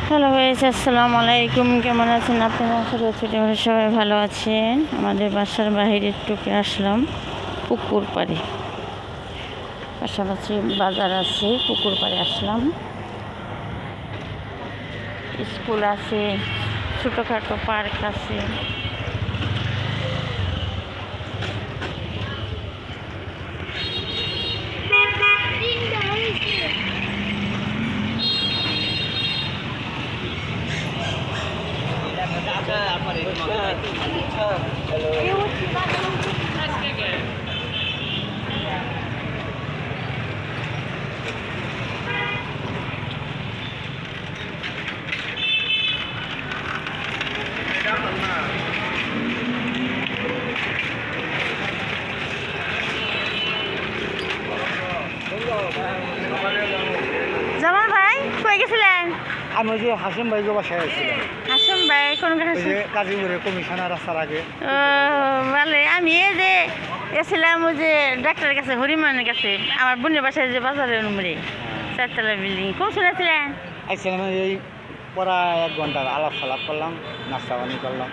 Hello guys, আসসালামু আলাইকুম। কেমন আছেন আপনারা? আশা করছি তোমরা সবাই ভালো আছেন। আমাদের বাসার বাইরে টুকে আসলাম পুকুর পাড়ে, পাশাপাশি বাজার আছে, পুকুর পাড়ে আসলাম। স্কুল আছে, ছোটোখাটো পার্ক আছে। জামাল ভাই কই গেছিলেন? আমি ওই যে হাসিম ভাই বাসায় আসছিলাম। হাসুম ভাই কোন ওই যে কাজীপুরের কমিশনার রাস্তার আগে। ভালো। আমি এই যে গেছিলাম ওই যে ডাক্তারের কাছে, হরিমানের কাছে, আমার বোনের বাসায় যে বাজারের নম্বরে 4 তলা বিল্ডিং। কোন শুনেছিলেন? আসছিলাম এই পড়া 1 ঘন্টার আলাপ সালাপ করলাম, নাস্তা পানি করলাম।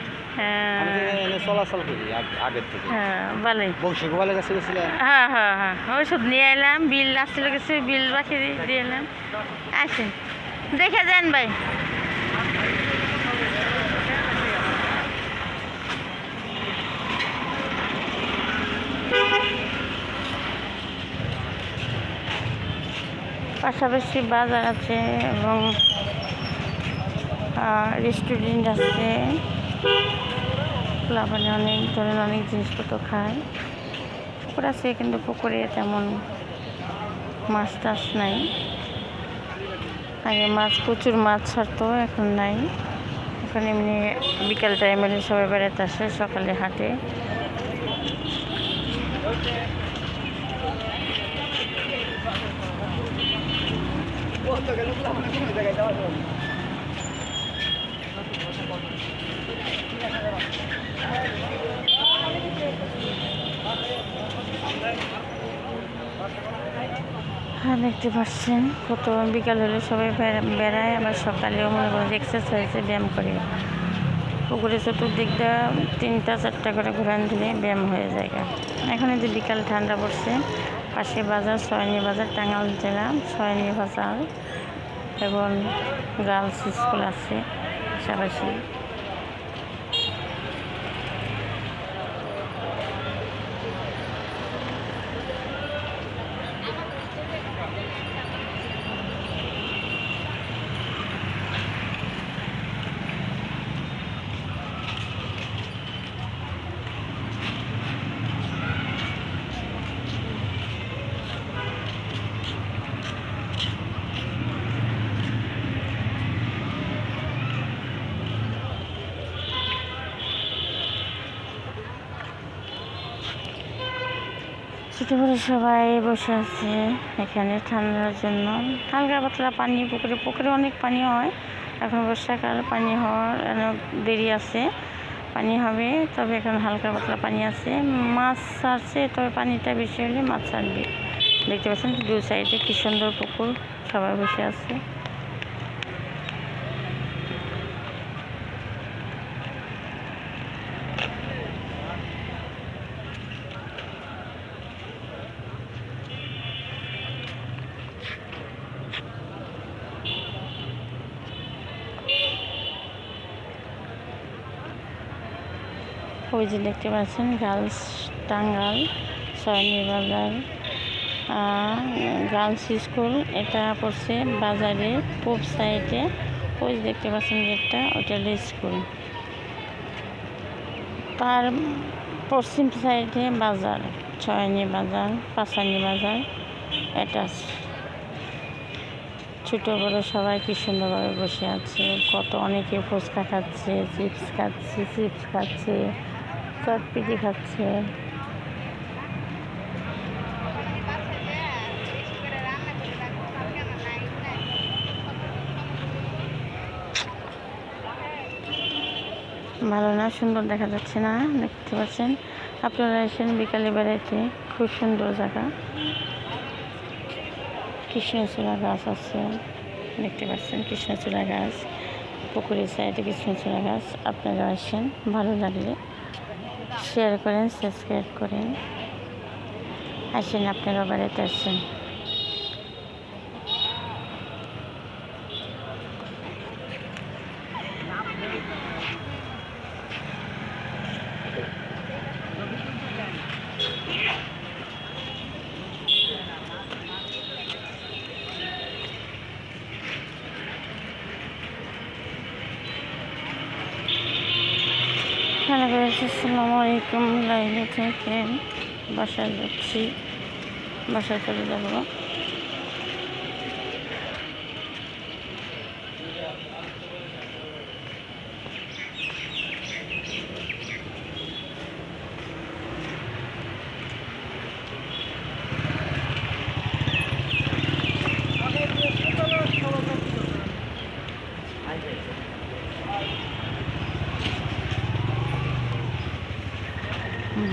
আমি তো এনে চলাচল করি আগের থেকে। হ্যাঁ ভালোই। বংশী গোপালের কাছে গেছিলেন? হ্যাঁ ওষুধ নিয়ে এলাম, বিল আসছিল কিছু, বিল বাকি দিয়ে এলাম। আসেন দেখে যান ভাই। পাশাপাশি বাজার আছে এবং রেস্টুরেন্ট আছে। প্লাবনে অনেক ধরনের অনেক জিনিসপত্র খায়। পুকুর আছে কিন্তু পুকুরে তেমন মাছ টাছ নাই। আগে প্রচুর মাছ ছাড়তো, এখন নাই। এখন এমনি বিকাল টাইমে সবাই বেড়াতে আসে, সকালে হাটে। হ্যাঁ দেখতে পাচ্ছেন কত বিকাল হলে সবাই বেড়ায়, আবার সকালেও মনে করেন এক্সারসাইজে ব্যায়াম করে। পুকুরে চতুর্দিকটা 3টা 4টা করে ঘুরান দিলে ব্যায়াম হয়ে যায়। এখন যে বিকাল ঠান্ডা পড়ছে, পাশে বাজার সয়নি বাজার, টাঙ্গাইল জেলা সয়নি বাজার এবং গার্লস স্কুল আছে পাশাপাশি। ছোটো করে সবাই বসে আছে এখানে ঠান্ডার জন্য। হালকা পাতলা পানি, পুকুরে অনেক পানি হয়। এখন বর্ষাকাল, পানি হওয়ার দেরি আছে, পানি হবে। তবে এখন হালকা পাতলা পানি আছে, মাছ ছাড়ছে, তবে পানিটা বেশি হলে মাছ ছাড়বে। দেখতে পাচ্ছেন 2 সাইডে কি সুন্দর পুকুর, সবাই বসে আছে। ওই যে দেখতে পাচ্ছেন গার্লস টাঙ্গাইল সয়নি বাজার গার্লস স্কুল। এটা পড়ছে বাজারের পূব সাইডে। ওই দেখতে পাচ্ছেন গেটটা, ওটা হলো স্কুল। তার পশ্চিম সাইডে বাজার, সয়নি বাজার, পাশানি বাজার। এটা ছোটো বড়ো সবাই কি সুন্দরভাবে বসে আছে। অনেকে ফুচকা খাচ্ছে, চিপস খাচ্ছে, চটপিটি খাচ্ছে। ভালো না, সুন্দর দেখা যাচ্ছে না? দেখতে পাচ্ছেন আপনারা এসেন বিকালে বেড়াইতে, খুব সুন্দর জায়গা। কৃষ্ণচূড়া গাছ আছে। দেখতে পাচ্ছেন কৃষ্ণচূড়া গাছ, পুকুরের সাইডে কৃষ্ণচূড়া গাছ। আপনারা আসেন, ভালো লাগলে শেয়ার করেন, সাবস্ক্রাইব করেন। আসেন, আপনারা বাড়িতে আসেন। হ্যালো গাইস, আসসালামু আলাইকুম। লাইভে থেকে বাসায় যাচ্ছি, বাসায় চলে যাব।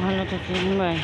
ভালো থাকেন, বাই।